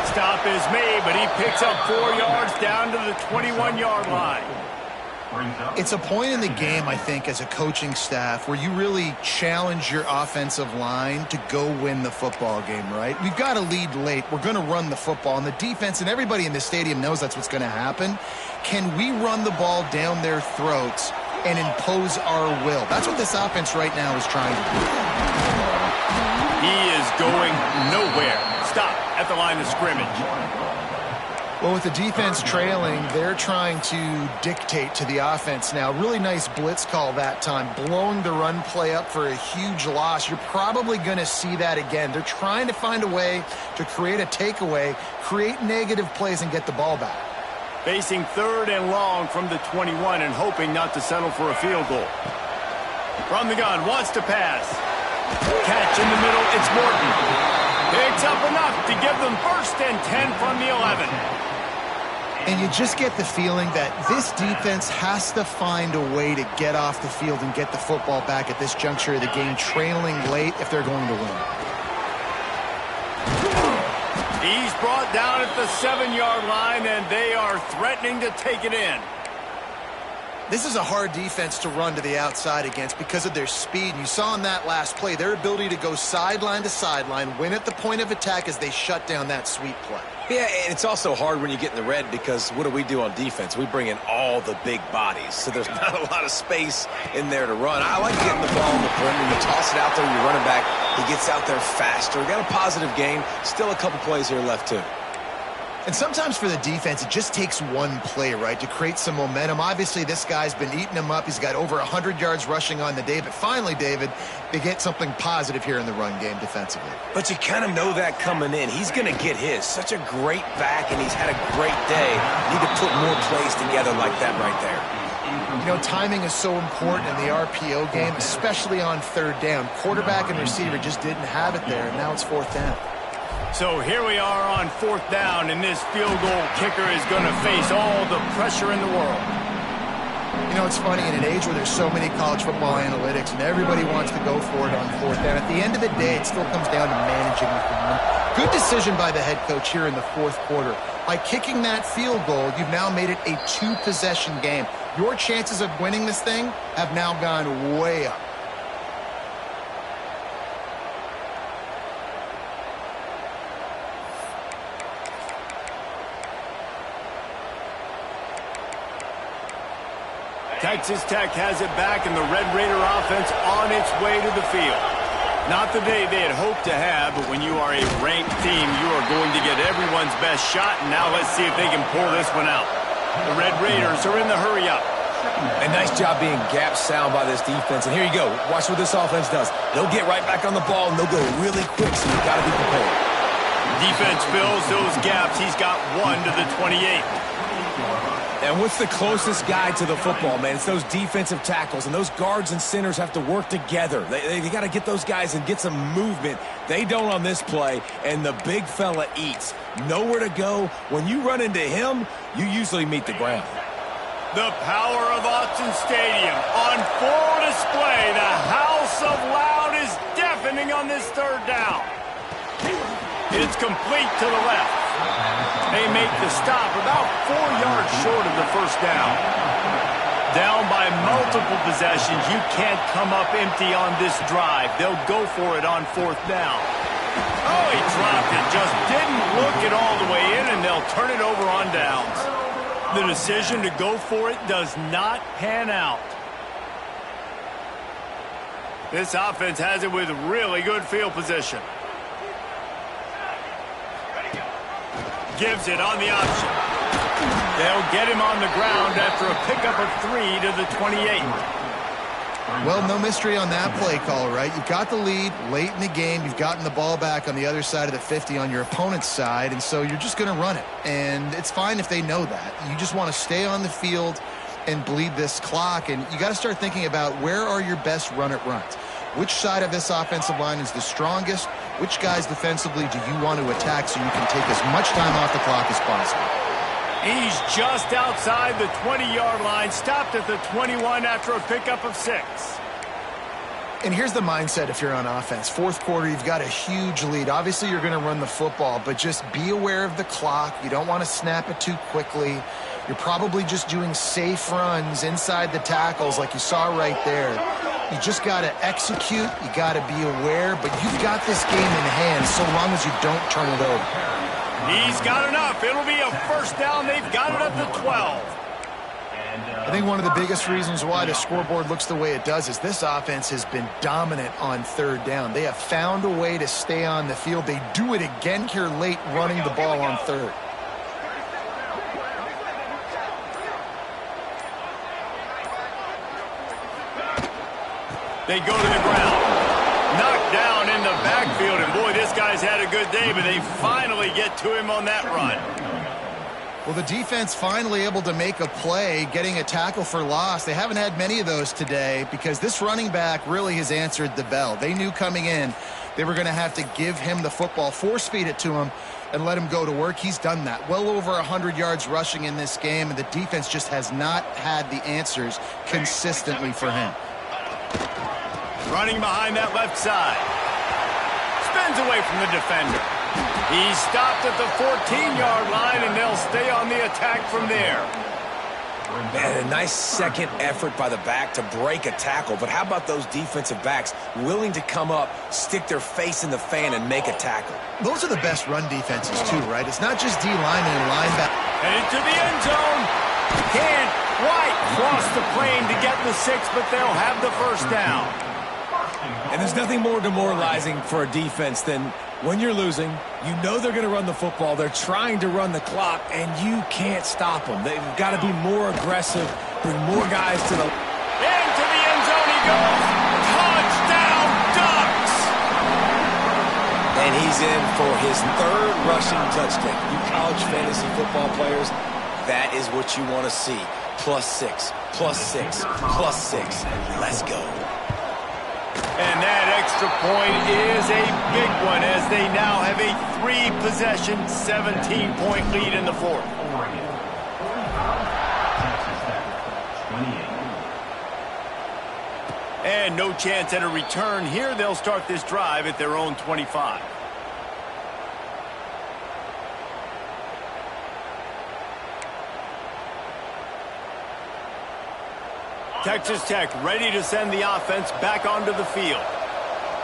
B: Stop is made, but he picks up 4 yards down to the 21-yard line.
D: It's a point in the game, I think, as a coaching staff where you really challenge your offensive line to go win the football game, right? We've got to lead late. We're going to run the football. And the defense and everybody in the stadium knows that's what's going to happen. Can we run the ball down their throats and impose our will? That's what this offense right now is trying to do.
B: He is going nowhere. Stop at the line of scrimmage.
D: Well, with the defense trailing, they're trying to dictate to the offense now. Really nice blitz call that time, blowing the run play up for a huge loss. You're probably going to see that again. They're trying to find a way to create a takeaway, create negative plays, and get the ball back.
B: Facing 3rd and long from the 21 and hoping not to settle for a field goal. From the gun, wants to pass. Catch in the middle, it's Morton. Picks up enough to give them 1st and 10 from the 11.
D: And you just get the feeling that this defense has to find a way to get off the field and get the football back at this juncture of the game, trailing late if they're going to win.
B: He's brought down at the 7-yard line, and they are threatening to take it in.
D: This is a hard defense to run to the outside against because of their speed. And you saw in that last play their ability to go sideline to sideline, win at the point of attack as they shut down that sweep play.
C: Yeah, and it's also hard when you get in the red because what do we do on defense? We bring in all the big bodies, so there's not a lot of space in there to run. I like getting the ball on the perimeter. You toss it out there, you run it back. He gets out there faster. We got a positive game. Still a couple plays here left, too.
D: And sometimes for the defense, it just takes one play, right, to create some momentum. Obviously, this guy's been eating them up. He's got over 100 yards rushing on the day. But finally, David, they get something positive here in the run game defensively.
C: But you kind of know that coming in. He's going to get his. Such a great back, and he's had a great day. Need to put more plays together like that right there.
D: You know, timing is so important in the RPO game, especially on 3rd down. Quarterback and receiver just didn't have it there, and now it's 4th down.
B: So here we are on 4th down, and this field goal kicker is going to face all the pressure in the world.
D: You know, it's funny, in an age where there's so many college football analytics and everybody wants to go for it on 4th down, at the end of the day, it still comes down to managing the game. Good decision by the head coach here in the 4th quarter. By kicking that field goal, you've now made it a 2-possession game. Your chances of winning this thing have now gone way up.
B: Texas Tech has it back, and the Red Raider offense on its way to the field. Not the day they had hoped to have, but when you are a ranked team, you are going to get everyone's best shot, and now let's see if they can pull this one out. The Red Raiders are in the hurry-up.
C: A nice job being gap sound by this defense, and here you go. Watch what this offense does. They'll get right back on the ball, and they'll go really quick, so you've got to be prepared.
B: Defense fills those gaps. He's got 1 to the 28.
C: And what's the closest guy to the football, man? It's those defensive tackles, and those guards and centers have to work together. They got to get those guys and get some movement. They don't on this play, and the big fella eats. Nowhere to go. When you run into him, you usually meet the ground.
B: The power of Autzen Stadium on full display. The house of loud is deafening on this 3rd down. It's complete to the left. They make the stop about 4 yards short of the 1st down. Down by multiple possessions, you can't come up empty on this drive. They'll go for it on 4th down. Oh, he dropped it. Just didn't look it all the way in, and they'll turn it over on downs. The decision to go for it does not pan out. This offense has it with really good field position. Gives it on the option. They'll get him on the ground after a pickup of 3 to the 28.
D: Well, no mystery on that play call, right? You've got the lead late in the game. You've gotten the ball back on the other side of the 50 on your opponent's side, and so you're just going to run it. And it's fine if they know that. You just want to stay on the field and bleed this clock. And you got to start thinking about where are your best run-it-runs. Which side of this offensive line is the strongest? Which guys defensively do you want to attack so you can take as much time off the clock as possible?
B: He's just outside the 20-yard line, stopped at the 21 after a pickup of 6.
D: And here's the mindset if you're on offense. Fourth quarter, you've got a huge lead. Obviously, you're going to run the football, but just be aware of the clock. You don't want to snap it too quickly. You're probably just doing safe runs inside the tackles like you saw right there. You just got to execute. You got to be aware, but you've got this game in hand so long as you don't turn it over.
B: He's got enough. It'll be a first down. They've got it at the 12.
D: I think one of the biggest reasons why the scoreboard looks the way it does is this offense has been dominant on third down. They have found a way to stay on the field. They do it again here late, running the ball on third.
B: They go to the ground. Knocked down in the backfield, and boy, this guy's had a good day, but they finally get to him on that run.
D: Well, the defense finally able to make a play, getting a tackle for loss. They haven't had many of those today because this running back really has answered the bell. They knew coming in they were going to have to give him the football, force-feed it to him, and let him go to work. He's done that. Well over 100 yards rushing in this game, and the defense just has not had the answers consistently for him.
B: Running behind that left side. Spins away from the defender. He's stopped at the 14-yard line, and they'll stay on the attack from there.
C: Man, a nice second effort by the back to break a tackle. But how about those defensive backs willing to come up, stick their face in the fan, and make a tackle?
D: Those are the best run defenses, too, right? It's not just D linemen and linebackers.
B: And into the end zone. Can't quite cross the plane to get the 6, but they'll have the first down.
C: And there's nothing more demoralizing for a defense than when you're losing, you know they're going to run the football, they're trying to run the clock, and you can't stop them. They've got to be more aggressive, bring more guys to the...
B: Into the end zone he goes! Touchdown, Ducks!
C: And he's in for his third rushing touchdown. You college fantasy football players, that is what you want to see. +6, +6, +6. Let's go.
B: And that extra point is a big one as they now have a 3-possession, 17-point lead in the fourth. And no chance at a return here. They'll start this drive at their own 25. Texas Tech ready to send the offense back onto the field.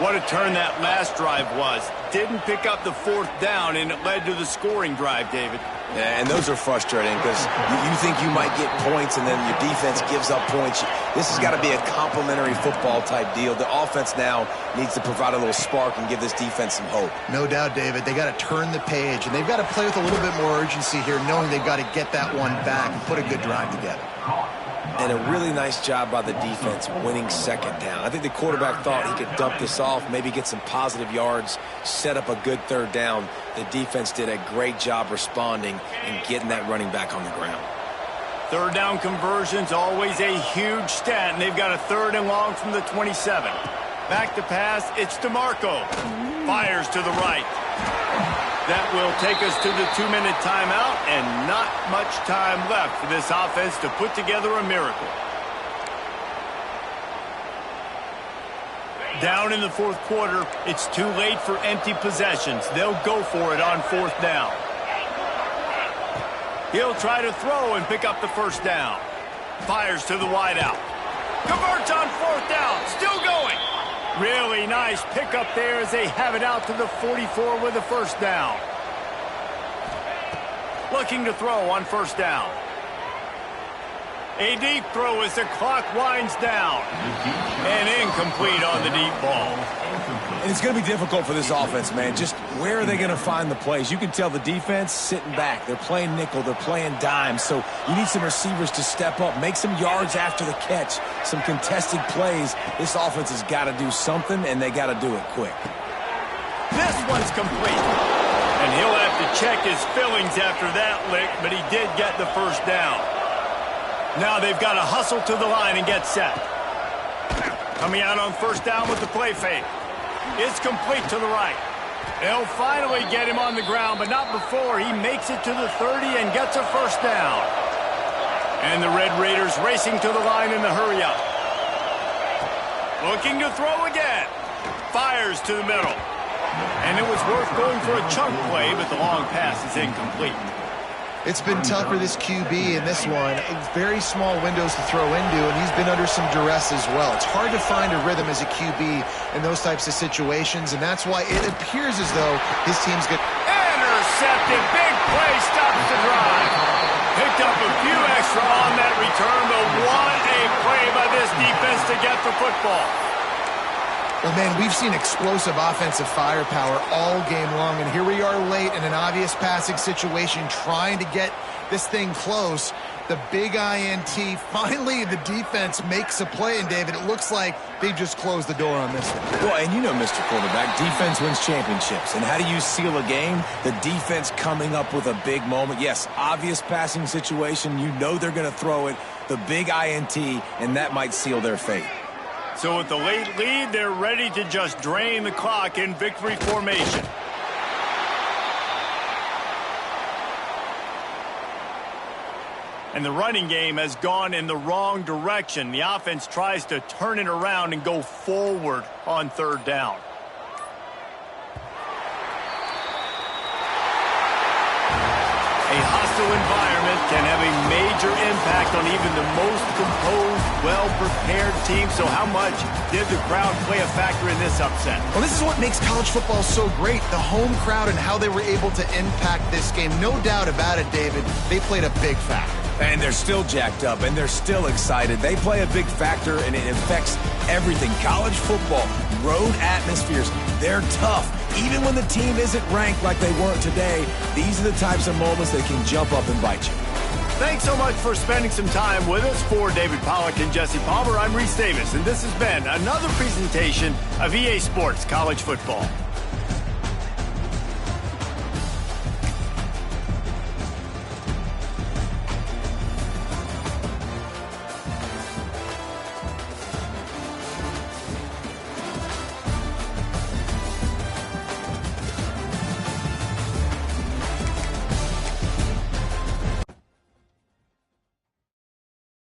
B: What a turn that last drive was. Didn't pick up the fourth down, and it led to the scoring drive, David.
C: Yeah, and those are frustrating because you think you might get points, and then your defense gives up points. This has got to be a complementary football type deal. The offense now needs to provide a little spark and give this defense some hope.
D: No doubt, David. They got to turn the page, and they've got to play with a little bit more urgency here, knowing they've got to get that one back and put a good drive together.
C: And a really nice job by the defense winning second down. I think the quarterback thought he could dump this off, maybe get some positive yards, set up a good third down. The defense did a great job responding and getting that running back on the ground.
B: Third down conversions, always a huge stat, and they've got a 3rd and long from the 27. Back to pass, it's DeMarco. Fires to the right. That will take us to the 2-minute timeout, and not much time left for this offense to put together a miracle. Down in the fourth quarter, it's too late for empty possessions. They'll go for it on 4th down. He'll try to throw and pick up the first down. Fires to the wideout. Converts on 4th down, still going. Really nice pickup there as they have it out to the 44 with a first down. Looking to throw on 1st down. A deep throw as the clock winds down. And incomplete on the deep ball.
C: And it's going to be difficult for this offense, man. Just where are they going to find the plays? You can tell the defense sitting back. They're playing nickel. They're playing dime. So you need some receivers to step up, make some yards after the catch, some contested plays. This offense has got to do something, and they got to do it quick.
B: This one's complete. And he'll have to check his fillings after that lick, but he did get the first down. Now they've got to hustle to the line and get set. Coming out on first down with the play fake. It's complete to the right. They'll finally get him on the ground, but not before he makes it to the 30 and gets a first down. And the Red Raiders racing to the line in the hurry-up. Looking to throw again. Fires to the middle. And it was worth going for a chunk play, but the long pass is incomplete.
D: It's been tough for this QB in this one. Very small windows to throw into, and he's been under some duress as well. It's hard to find a rhythm as a QB in those types of situations, and that's why it appears as though his team's good.
B: Intercepted. Big play stops the drive. Picked up a few extra on that return, but what a play by this defense to get the football.
D: Well, man, we've seen explosive offensive firepower all game long, and here we are late in an obvious passing situation trying to get this thing close. The big INT, finally the defense makes a play, and David, it looks like they just closed the door on this one.
C: Well, and you know, Mr. Quarterback, defense wins championships. And how do you seal a game? The defense coming up with a big moment. Yes, obvious passing situation. You know they're going to throw it. The big INT, and that might seal their fate.
B: So with the late lead, they're ready to just drain the clock in victory formation. And the running game has gone in the wrong direction. The offense tries to turn it around and go forward on third down. A hostile environment can have a major impact on even the most composed, well-prepared team. So how much did the crowd play a factor in this upset?
D: Well, this is what makes college football so great, the home crowd and how they were able to impact this game. No doubt about it, David, they played a big factor.
C: And they're still jacked up, and they're still excited. They play a big factor, and it affects everything. College football, road atmospheres, they're tough. Even when the team isn't ranked like they weren't today, these are the types of moments that can jump up and bite you.
B: Thanks so much for spending some time with us. For David Pollack and Jesse Palmer, I'm Reese Davis, and this has been another presentation of EA Sports College Football.